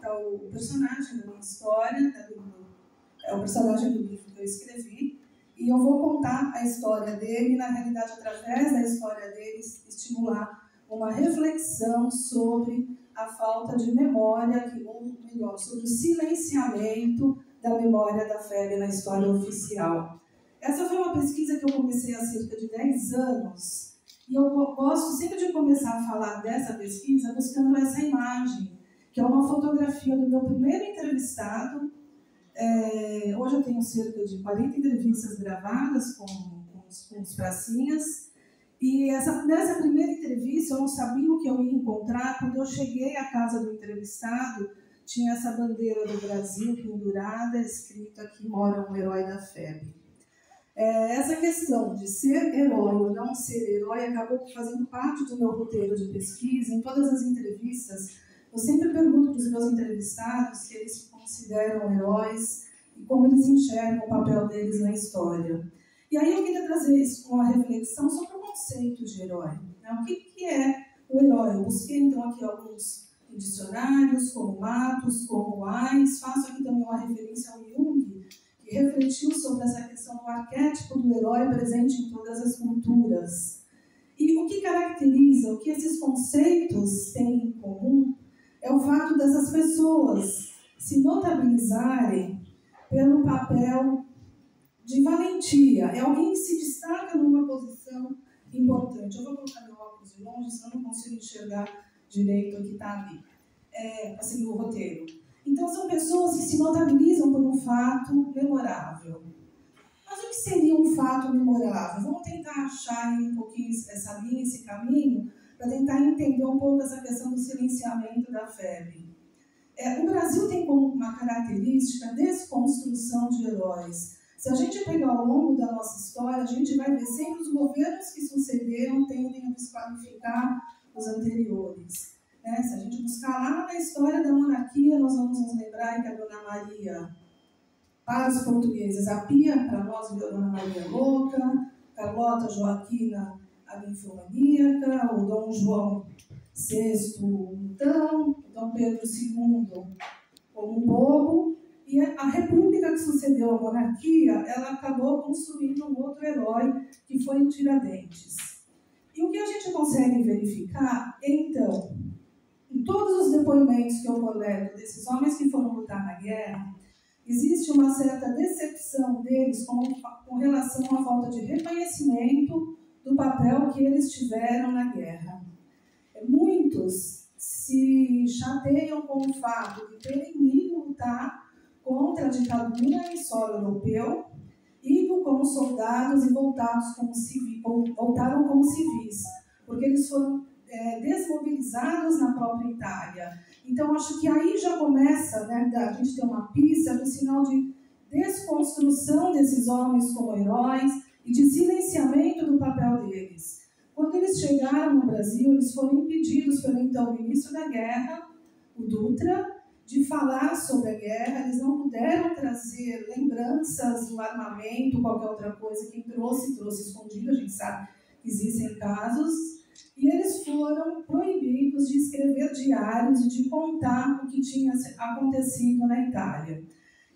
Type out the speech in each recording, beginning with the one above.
é o personagem da minha história, é o personagem do livro que eu escrevi, e eu vou contar a história dele, e, na realidade, através da história dele, estimular uma reflexão sobre a falta de memória, ou melhor, sobre o silenciamento da memória da FEB na história oficial. Essa foi uma pesquisa que eu comecei há cerca de 10 anos, e eu gosto sempre de começar a falar dessa pesquisa buscando essa imagem, que é uma fotografia do meu primeiro entrevistado. Hoje eu tenho cerca de 40 entrevistas gravadas com os pracinhas, e nessa primeira entrevista eu não sabia o que eu ia encontrar. Quando eu cheguei à casa do entrevistado, tinha essa bandeira do Brasil pendurada, escrito aqui: mora um herói da FEB. Essa questão de ser herói ou não ser herói acabou fazendo parte do meu roteiro de pesquisa. Em todas as entrevistas, eu sempre pergunto para os meus entrevistados se eles se consideram heróis e como eles enxergam o papel deles na história. E aí eu queria trazer uma reflexão sobre o conceito de herói. O que é o herói? Eu busquei, então, aqui alguns dicionários, como Matos, como Ais. Faço aqui também uma referência ao Jung, que refletiu sobre essa questão do arquétipo do herói presente em todas as culturas. E o que caracteriza, o que esses conceitos têm em comum, é o fato dessas pessoas se notabilizarem pelo papel de valentia. É alguém que se destaca numa posição importante. Eu vou colocar meu óculos de longe, senão eu não consigo enxergar direito o que está ali. Assim, o roteiro. Então, são pessoas que se notabilizam por um fato memorável. Mas o que seria um fato memorável? Vamos tentar achar aí um pouquinho essa linha, esse caminho, para tentar entender um pouco essa questão do silenciamento da FEB. O Brasil tem como uma característica a desconstrução de heróis. Se a gente pegar ao longo da nossa história, a gente vai ver sempre os governos que sucederam tendem a desqualificar os anteriores. Se a gente buscar lá na história da monarquia, nós vamos nos lembrar que a Dona Maria, para os portugueses, a Pia, para nós, viu a Dona Maria louca, Carlota Joaquina, a ninfomaníaca, o Dom João VI, então, Dom Pedro II, como um bobo, e a república que sucedeu à monarquia, ela acabou construindo um outro herói, que foi o Tiradentes. E o que a gente consegue verificar, então, em todos os depoimentos que eu coleto desses homens que foram lutar na guerra, existe uma certa decepção deles com relação à falta de reconhecimento do papel que eles tiveram na guerra. Muitos se chateiam com o fato de terem ido lutar contra a ditadura em solo europeu, indo como soldados e voltaram como civis, porque eles foram desmobilizados na própria Itália. Então, acho que aí já começa, a gente ter uma pista do sinal de desconstrução desses homens como heróis e de silenciamento do papel deles. Quando eles chegaram no Brasil, eles foram impedidos pelo então ministro da Guerra, o Dutra, de falar sobre a guerra. Eles não puderam trazer lembranças do armamento, qualquer outra coisa que trouxe escondido. A gente sabe que existem casos. E eles foram proibidos de escrever diários e de contar o que tinha acontecido na Itália.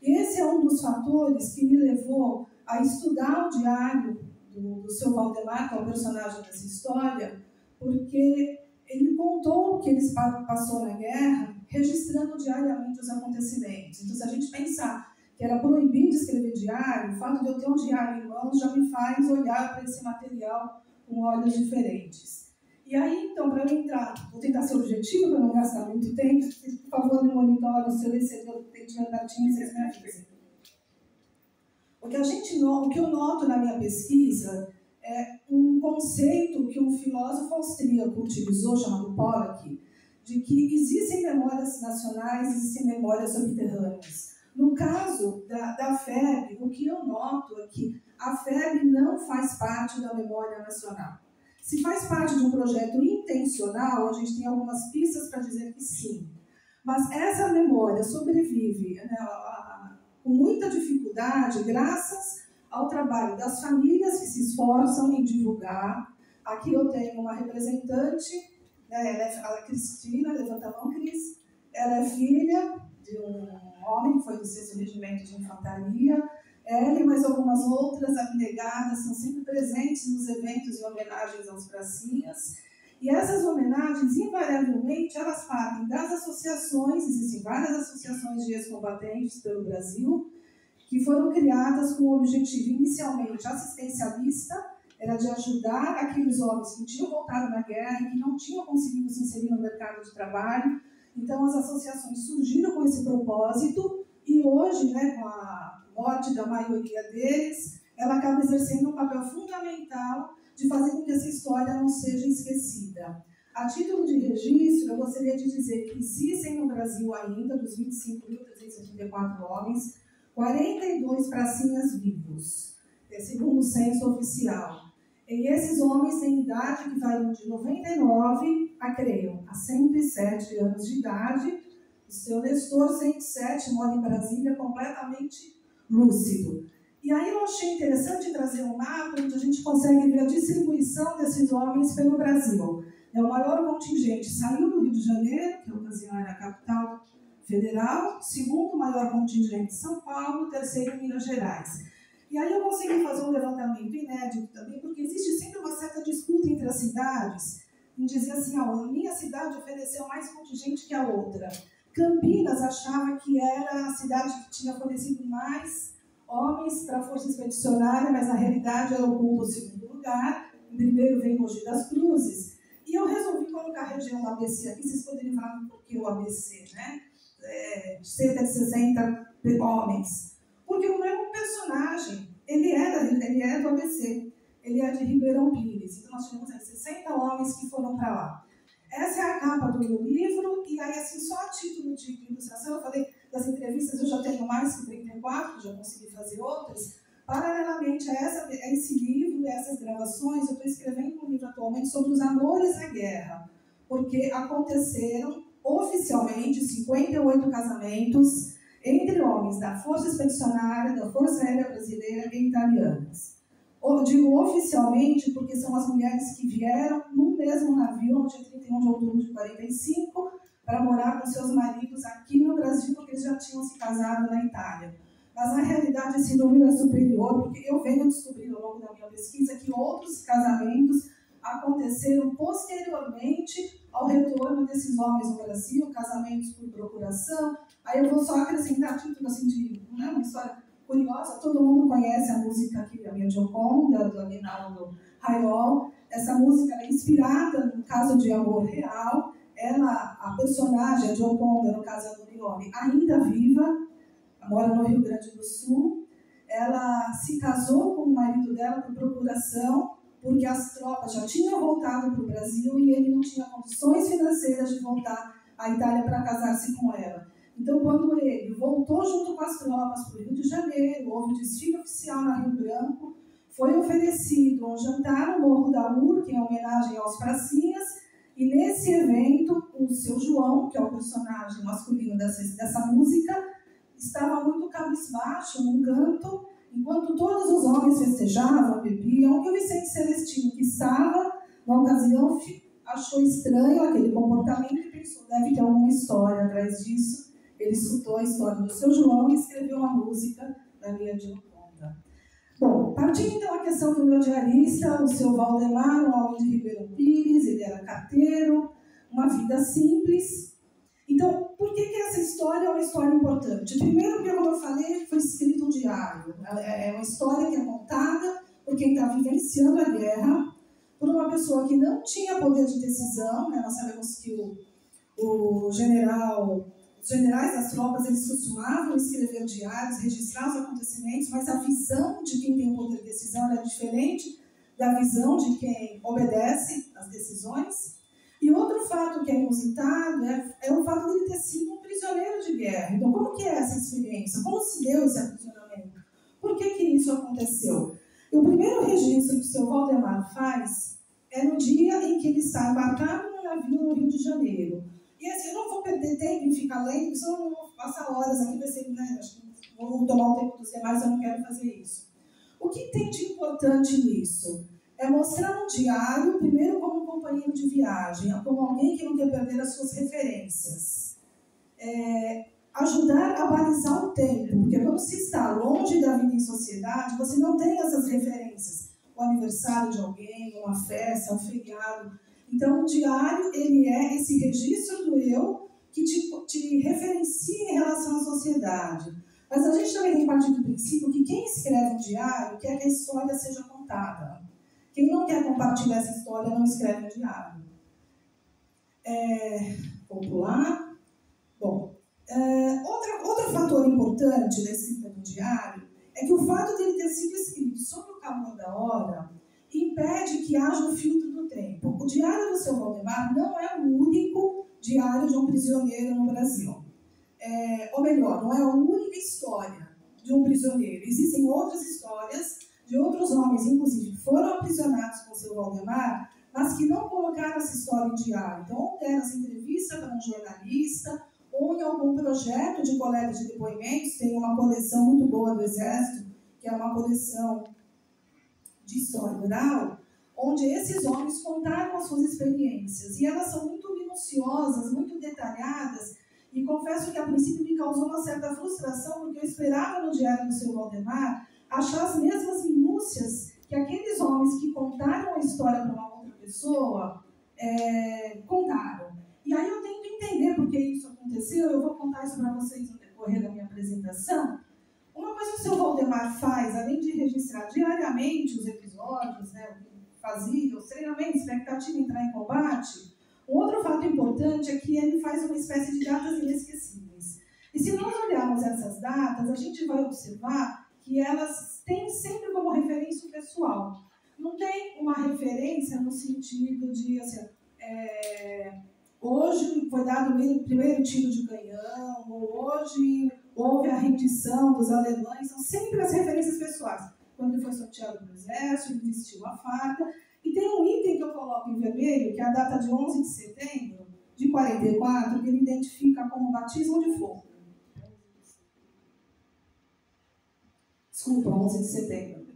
E esse é um dos fatores que me levou a estudar o diário do seu Valdemar, que é o personagem dessa história, porque ele contou o que ele passou na guerra, registrando diariamente os acontecimentos. Então, se a gente pensar que era proibido escrever diário, o fato de eu ter um diário em mãos já me faz olhar para esse material com olhos diferentes. E aí, então, para eu entrar, vou tentar ser objetivo para não gastar muito tempo. Por favor, me monitorem se eu receber o tempo de datinho, vocês me avisem. O que eu noto na minha pesquisa é um conceito que um filósofo austríaco utilizou, chamado Pollack, de que existem memórias nacionais e existem memórias subterrâneas. No caso da FEB, o que eu noto é que a FEB não faz parte da memória nacional. Se faz parte de um projeto intencional, a gente tem algumas pistas para dizer que sim. Mas essa memória sobrevive com muita dificuldade, graças ao trabalho das famílias que se esforçam em divulgar. Aqui eu tenho uma representante, ela é a Cristina, levanta a mão, Cris. Ela é filha de um homem que foi do 6º Regimento de Infantaria. Ela e mais algumas outras abnegadas são sempre presentes nos eventos e homenagens aos pracinhas. E essas homenagens, invariavelmente, elas partem das associações, existem várias associações de ex-combatentes pelo Brasil, que foram criadas com o objetivo inicialmente assistencialista, era de ajudar aqueles homens que tinham voltado na guerra e que não tinham conseguido se inserir no mercado de trabalho. Então, as associações surgiram com esse propósito e hoje, né, com a morte da maioria deles, ela acaba exercendo um papel fundamental de fazer com que essa história não seja esquecida. A título de registro, eu gostaria de dizer que existem no Brasil ainda, dos 25.374 homens, 42 pracinhas vivos, segundo o censo oficial. E esses homens têm idade que vai de 99 a, creio, a 107 anos de idade. O seu Nestor, 107, mora em Brasília, completamente lúcido. E aí eu achei interessante trazer um mapa onde a gente consegue ver a distribuição desses homens pelo Brasil. O maior contingente saiu do Rio de Janeiro, que na ocasião era a capital federal, segundo maior contingente São Paulo, terceiro Minas Gerais. E aí eu consegui fazer um levantamento inédito também, porque existe sempre uma certa disputa entre as cidades, em dizer assim, a minha cidade ofereceu mais contingente que a outra. Campinas achava que era a cidade que tinha fornecido mais homens para a Força Expedicionária, mas na realidade ela ocupa o 2º lugar. Em primeiro vem Mogi das Cruzes. E eu resolvi colocar a região do ABC aqui, vocês poderiam falar por que o ABC, né? Cerca de 60 homens. Porque o meu personagem, ele é do ABC, ele é de Ribeirão Pires. Então nós tivemos 60 homens que foram para lá. Essa é a capa do meu livro, e aí, assim, só a título de ilustração, eu falei das entrevistas, eu já tenho mais que 34, já consegui fazer outras. Paralelamente a esse livro e essas gravações, eu estou escrevendo um livro atualmente sobre os amores na guerra, porque aconteceram oficialmente 58 casamentos entre homens da Força Expedicionária, da Força Aérea Brasileira e italianas. Eu digo oficialmente porque são as mulheres que vieram no mesmo navio, no dia 31 de outubro de 45, para morar com seus maridos aqui no Brasil, porque eles já tinham se casado na Itália. Mas, na realidade, esse número é superior, porque eu venho descobrindo ao longo da minha pesquisa que outros casamentos aconteceram posteriormente ao retorno desses homens ao Brasil, casamentos por procuração. Aí eu vou só acrescentar título assim, de uma história curiosa. Todo mundo conhece a música aqui, a minha Gioconda, do Aguinaldo Raiol. Essa música é inspirada no caso de amor real. Ela, a personagem, a Gioconda, no caso a Dorione, ainda viva, mora no Rio Grande do Sul. Ela se casou com o marido dela por procuração, porque as tropas já tinham voltado para o Brasil e ele não tinha condições financeiras de voltar à Itália para casar-se com ela. Então, quando ele voltou junto com as tropas para o Rio de Janeiro, houve um desfile oficial na Rio Branco, foi oferecido um jantar no Morro da Urca, em homenagem aos pracinhas, e nesse evento, o seu João, que é o personagem masculino dessa música, estava muito cabisbaixo num canto, enquanto todos os homens festejavam, bebiam, e o Vicente Celestino, que estava, na ocasião, achou estranho aquele comportamento e pensou, deve ter alguma história atrás disso. Ele escutou a história do seu João e escreveu uma música da minha Gioconda. Bom, partindo então a questão do meu diarista, o seu Valdemar, um homem de Ribeirão Pires, ele era carteiro, uma vida simples. Então, por que essa história é uma história importante? Primeiro, porque, como eu falei, foi escrito um diário. É uma história que é contada por quem está vivenciando a guerra, por uma pessoa que não tinha poder de decisão, né? Nós sabemos que os generais das tropas, eles costumavam escrever diários, registrar os acontecimentos, mas a visão de quem tem o poder de decisão é diferente da visão de quem obedece às decisões. E outro fato que é inusitado é o fato de ele ter sido um prisioneiro de guerra. Então, como que é essa experiência? Como se deu esse aprisionamento? Por que isso aconteceu? E o primeiro registro que o seu Valdemar faz é no dia em que ele está embarcado no navio no Rio de Janeiro. E assim, eu não vou perder tempo em ficar lendo, porque senão eu não vou passar horas aqui, vai ser, né, acho que vou tomar o tempo dos demais, eu não quero fazer isso. O que tem de importante nisso? É mostrar um diário, primeiro como um companheiro de viagem, como alguém que não quer perder as suas referências. ajudar a balizar o tempo, porque quando se está longe da vida em sociedade, você não tem essas referências. O aniversário de alguém, uma festa, um feriado. Então, o diário, ele é esse registro do eu que te referencia em relação à sociedade. Mas a gente também tem partido do princípio que quem escreve um diário quer que a história seja contada. Quem não quer compartilhar essa história não escreve um diário. Vou pular. Bom, outro fator importante da escrita do diário é que o fato de ele ter sido escrito sob o calor da hora impede que haja um filtro do tempo. O diário do seu Valdemar não é o único diário de um prisioneiro no Brasil. Ou melhor, não é a única história de um prisioneiro. Existem outras histórias de outros homens, inclusive, que foram aprisionados com o seu Valdemar, mas que não colocaram essa história em diário. Então, ou deram essa entrevista para um jornalista, ou em algum projeto de coleta de depoimentos. Tem uma coleção muito boa do Exército, que é uma coleção de história oral, onde esses homens contaram as suas experiências. E elas são muito minuciosas, muito detalhadas, e confesso que a princípio me causou uma certa frustração, porque eu esperava no diário do seu Valdemar achar as mesmas minúcias que aqueles homens que contaram a história para uma outra pessoa contaram. E aí eu tento entender por que isso aconteceu. Eu vou contar isso para vocês no decorrer da minha apresentação. Uma coisa que o seu Valdemar faz, além de registrar diariamente os episódios, o que fazia, os treinamentos, expectativa de entrar em combate, um outro fato importante é que ele faz uma espécie de datas inesquecíveis. E se nós olharmos essas datas, a gente vai observar que elas têm sempre como referência o pessoal. Não tem uma referência no sentido de, assim, hoje foi dado o primeiro tiro de canhão, ou hoje houve a rendição dos alemães. São sempre as referências pessoais. Quando ele foi sorteado para o exército, ele vestiu a farda. E tem um item que eu coloco em vermelho, que é a data de 11 de setembro de 44, que ele identifica como batismo de fogo. Desculpa, 11 de setembro.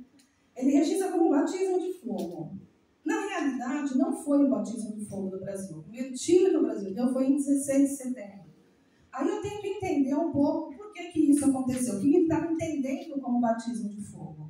Ele registra como batismo de fogo. Na realidade, não foi o batismo de fogo do Brasil. O primeiro tiro que o Brasil deu foi em 16 de setembro. Aí eu tento entender um pouco por que isso aconteceu. O que ele estava entendendo como batismo de fogo.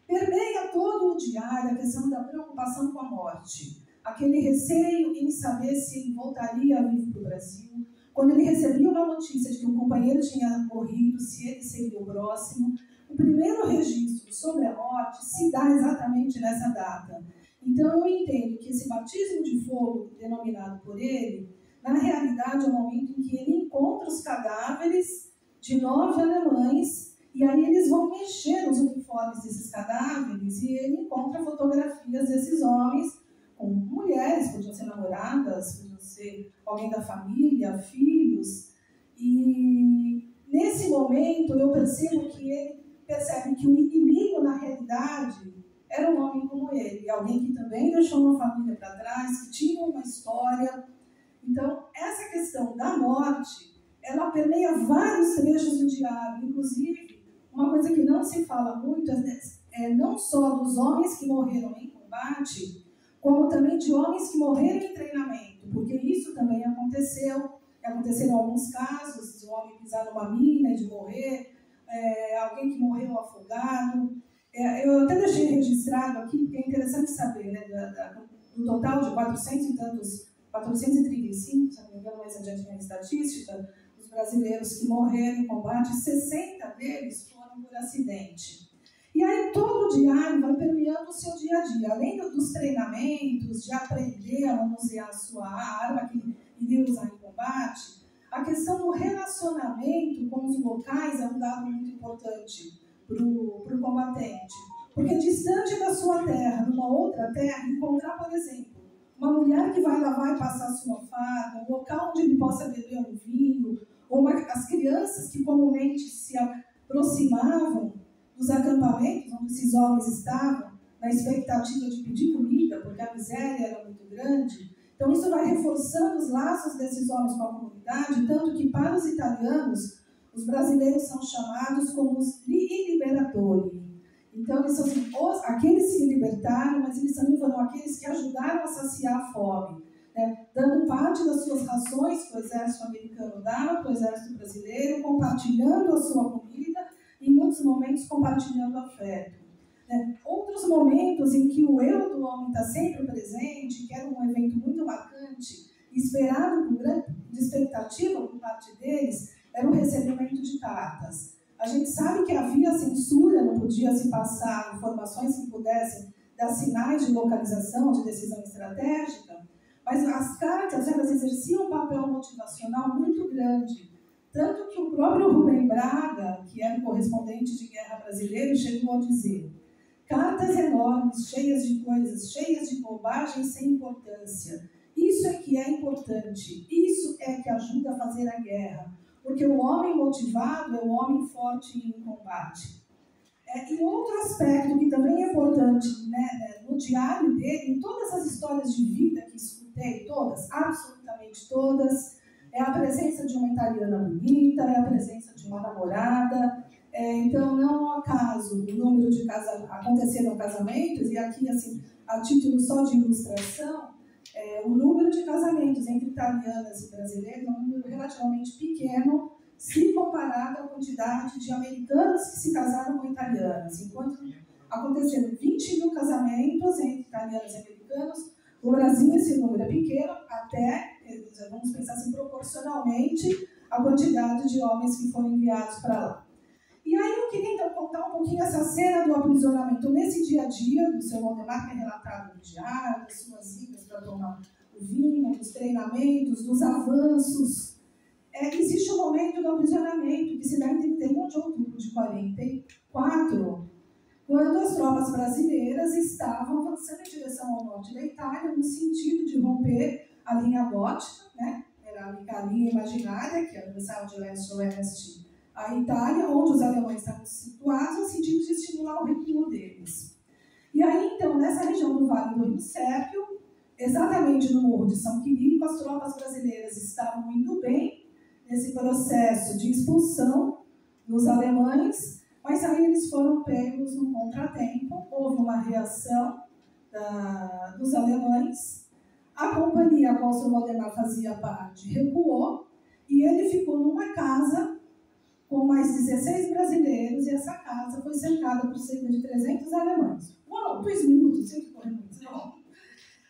Permeia todo o diário a questão da preocupação com a morte. Aquele receio em saber se ele voltaria vivo para o Brasil. Quando ele recebia uma notícia de que um companheiro tinha morrido, se ele seria o próximo. O primeiro registro sobre a morte se dá exatamente nessa data. Então eu entendo que esse batismo de fogo, denominado por ele, na realidade é o momento em que ele encontra os cadáveres de 9 alemães, e aí eles vão mexer nos uniformes desses cadáveres, e ele encontra fotografias desses homens com mulheres, podiam ser namoradas, podiam ser alguém da família, filhos. E nesse momento eu percebo que ele percebe que o inimigo, na realidade, era um homem como ele, alguém que também deixou uma família para trás, que tinha uma história. Então, essa questão da morte, ela permeia vários trechos do diário. Inclusive, uma coisa que não se fala muito é não só dos homens que morreram em combate, como também de homens que morreram em treinamento, porque isso também aconteceu. Aconteceram alguns casos de um homem pisar numa mina, de morrer, alguém que morreu afogado. Eu até deixei registrado aqui, porque é interessante saber, do total de 435, se não me engano, mais adiante na estatística, os brasileiros que morreram em combate, 60 deles foram por acidente. E aí todo o diário vai permeando o seu dia a dia, além dos treinamentos, de aprender a manusear a sua arma que iria usar em combate. A questão do relacionamento com os locais é um dado muito importante para o combatente. Porque distante da sua terra, numa outra terra, encontrar, por exemplo, uma mulher que vai lavar e passar a sua farda, um local onde ele possa beber um vinho, ou as crianças que comumente se aproximavam dos acampamentos onde esses homens estavam, na expectativa de pedir comida, porque a miséria era muito grande. Então isso vai reforçando os laços desses homens com a comunidade, tanto que para os italianos, os brasileiros são chamados como os liberatori. Então eles são aqueles que se libertaram, mas eles também foram aqueles que ajudaram a saciar a fome. dando parte das suas rações que o exército americano dava para o exército brasileiro, compartilhando a sua comida e, em muitos momentos, compartilhando afeto. Outros momentos em que o eu do homem está sempre presente, que era um evento muito marcante, esperado com grande expectativa por parte deles, era o recebimento de cartas. A gente sabe que havia censura, não podia se passar informações que pudessem dar sinais de localização, de decisão estratégica, mas as cartas, elas exerciam um papel motivacional muito grande. Tanto que o próprio Rubem Braga, que era o correspondente de guerra brasileiro, chegou a dizer: cartas enormes, cheias de coisas, cheias de bobagem sem importância. Isso é que é importante, isso é que ajuda a fazer a guerra, porque o homem motivado é o homem forte em combate. E outro aspecto que também é importante, no diário dele, em todas as histórias de vida que escutei, todas, absolutamente todas, é a presença de uma italiana bonita, é a presença de uma namorada. Então, não ao acaso, o número de aconteceram casamentos, e aqui, assim, a título só de ilustração, o número de casamentos entre italianas e brasileiros é um número relativamente pequeno, se comparado à quantidade de americanos que se casaram com italianas. Enquanto aconteceram 20 mil casamentos entre italianos e americanos, no Brasil esse número é pequeno, até, vamos pensar assim, proporcionalmente à quantidade de homens que foram enviados para lá. E aí eu queria então contar um pouquinho essa cena do aprisionamento nesse dia a dia do seu Valdemar, que é relatado no diário, das suas idas para tomar o vinho, dos treinamentos, dos avanços. Existe um momento do aprisionamento que se dá em 31 de outubro de 44, quando as tropas brasileiras estavam avançando em direção ao norte da Itália, no sentido de romper a linha gótica, era a linha imaginária, que atravessava de leste a oeste a Itália, onde os alemães estavam situados, no sentido de estimular o recuo deles. E aí, então, nessa região do Vale do Rio Sérpio, exatamente no Morro de São Quirico, as tropas brasileiras estavam indo bem nesse processo de expulsão dos alemães, mas aí eles foram pegos num contratempo, houve uma reação dos alemães, a companhia a qual o seu Valdemar fazia parte recuou, e ele ficou numa casa com mais 16 brasileiros, e essa casa foi cercada por cerca de 300 alemães. Uau, 2 minutos, sempre correndo muito, não.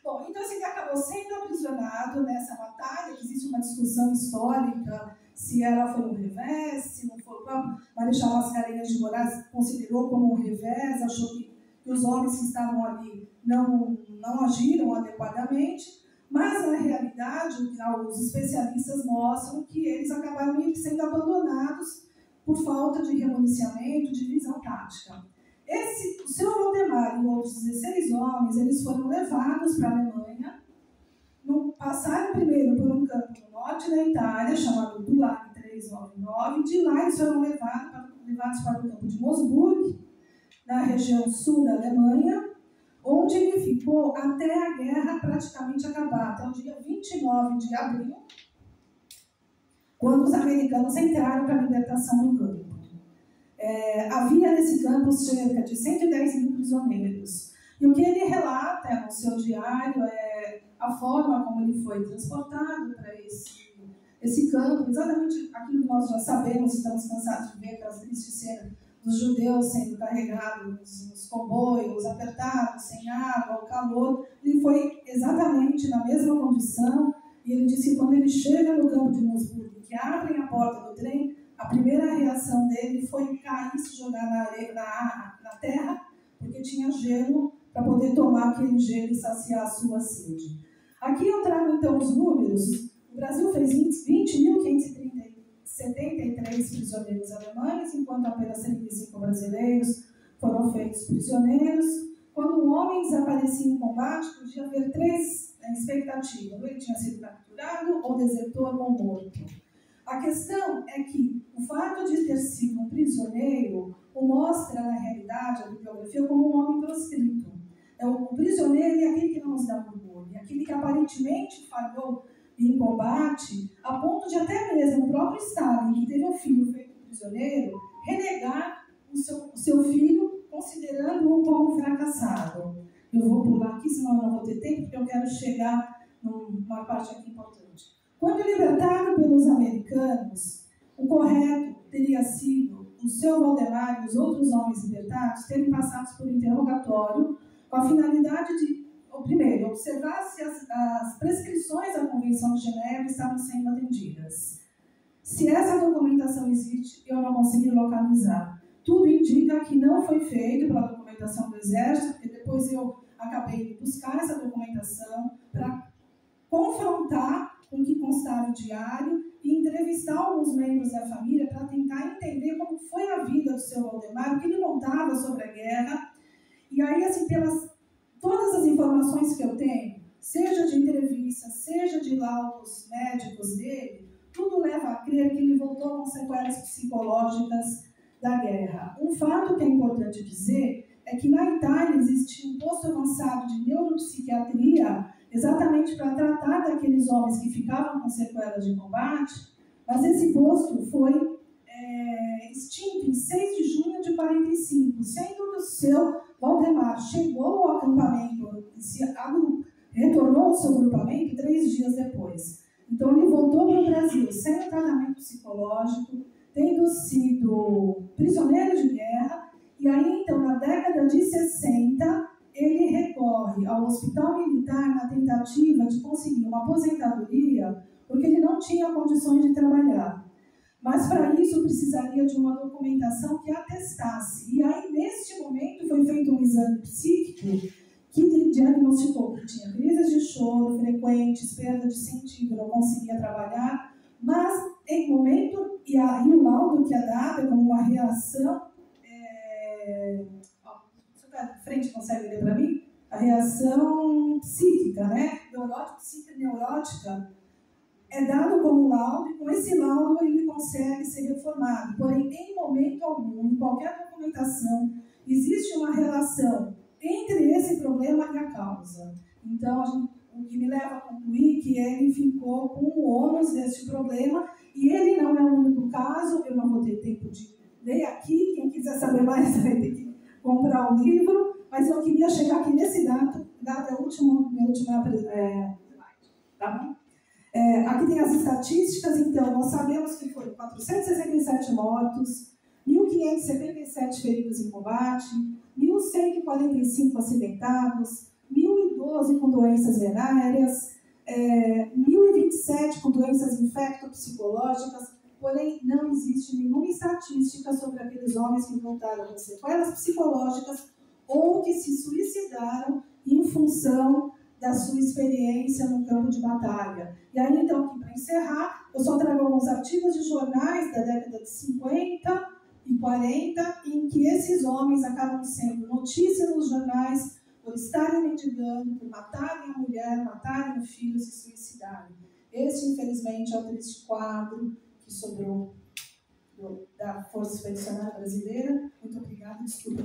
Bom, então assim, ele acabou sendo aprisionado nessa batalha, que existe uma discussão histórica, se ela foi um revés, se não foi. O próprio Marechal Mascarenhas de Moraes considerou como um revés, achou que os homens que estavam ali não agiram adequadamente, mas na realidade, os especialistas mostram que eles acabaram meio que sendo abandonados por falta de remuniciamento, de visão tática. O seu Valdemar e outros 16 homens, eles foram levados para a Alemanha, passaram primeiro por um campo no norte da Itália, chamado Gulag 399, de lá eles foram levados para o campo de Moosburg, na região sul da Alemanha, onde ele ficou até a guerra praticamente acabar, até o dia 29 de abril, quando os americanos entraram para a libertação do campo. Havia nesse campo cerca de 110 mil prisioneiros. E o que ele relata no seu diário é a forma como ele foi transportado para esse campo, exatamente aquilo que nós já sabemos, estamos cansados de ver, aquelas tristes cenas dos judeus sendo carregados nos comboios, apertados, sem água, o calor. Ele foi exatamente na mesma condição, e ele disse que quando ele chega no campo de Moosburg, que abrem a porta do trem, a primeira reação dele foi cair, se jogar na terra, porque tinha gelo, para poder tomar aquele gelo e saciar a sua sede. Aqui eu trago então os números. O Brasil fez 20.573 prisioneiros alemães, enquanto apenas 35 brasileiros foram feitos prisioneiros. Quando um homem desaparecia em combate, podia haver 3 expectativas: ou ele tinha sido capturado, ou desertor, ou morto. A questão é que o fato de ter sido um prisioneiro o mostra, na realidade, a bibliografia como um homem proscrito. O prisioneiro é aquele que não nos dá orgulho, é aquele que aparentemente falhou em combate, a ponto de até mesmo o próprio Stalin, que teve um filho feito prisioneiro, renegar o seu filho, considerando-o como um fracassado. Eu vou pular aqui, senão eu não vou ter tempo, porque eu quero chegar numa parte aqui importante. Quando libertado pelos americanos, o correto teria sido o seu Valdemar e os outros homens libertados terem passado por interrogatório com a finalidade de, primeiro, observar se as prescrições da Convenção de Genebra estavam sendo atendidas. Se essa documentação existe, eu não consegui localizar. Tudo indica que não foi feito pela documentação do Exército, porque depois eu acabei de buscar essa documentação para confrontar com o que constava o diário e entrevistar alguns membros da família para tentar entender como foi a vida do seu Valdemar, o que ele contava sobre a guerra. E aí, assim, pelas todas as informações que eu tenho, seja de entrevista, seja de laudos médicos dele, tudo leva a crer que ele voltou com sequelas psicológicas da guerra. Um fato que é importante dizer é que na Itália existia um posto avançado de neuropsiquiatria exatamente para tratar daqueles homens que ficavam com sequelas de combate, mas esse posto foi extinto em 6 de junho de 45, sendo que o seu Valdemar chegou ao acampamento, retornou ao seu agrupamento 3 dias depois. Então ele voltou para o Brasil sem tratamento psicológico, tendo sido prisioneiro de guerra, e aí então na década de 60 ele recorre ao hospital militar na tentativa de conseguir uma aposentadoria, porque ele não tinha condições de trabalhar. Mas para isso precisaria de uma documentação que atestasse. E aí neste momento foi feito um exame psíquico que diagnosticou que tinha crises de choro frequentes, perda de sentido, não conseguia trabalhar, mas em momento, e aí o laudo que é dado é como uma reação, você está de frente, consegue ler para mim? A reação psíquica, né? Neurótica, psíquica neurótica, é dado como laudo, e com esse laudo ele consegue ser reformado. Porém, em momento algum, em qualquer documentação, existe uma relação entre esse problema e a causa. Então, o que me leva a concluir que ele ficou com o ônus deste problema, e ele não é o único caso, eu não vou ter tempo de ler aqui, quem quiser saber mais vai ter que comprar o livro, mas eu queria chegar aqui nesse dado é a minha última slide, tá bom? Aqui tem as estatísticas, então, nós sabemos que foram 467 mortos, 1.577 feridos em combate, 1.145 acidentados, 1.012 com doenças venéreas, 1.027 com doenças infectopsicológicas, porém não existe nenhuma estatística sobre aqueles homens que voltaram com sequelas psicológicas ou que se suicidaram em função da sua experiência no campo de batalha. E aí, então, aqui para encerrar, eu só trago alguns artigos de jornais da década de 50 e 40, em que esses homens acabam sendo notícia nos jornais por estarem mendigando, por matarem a mulher, matarem o filho, se suicidarem. Este, infelizmente, é o triste quadro que sobrou da Força Expedicionária Brasileira. Muito obrigada, desculpa.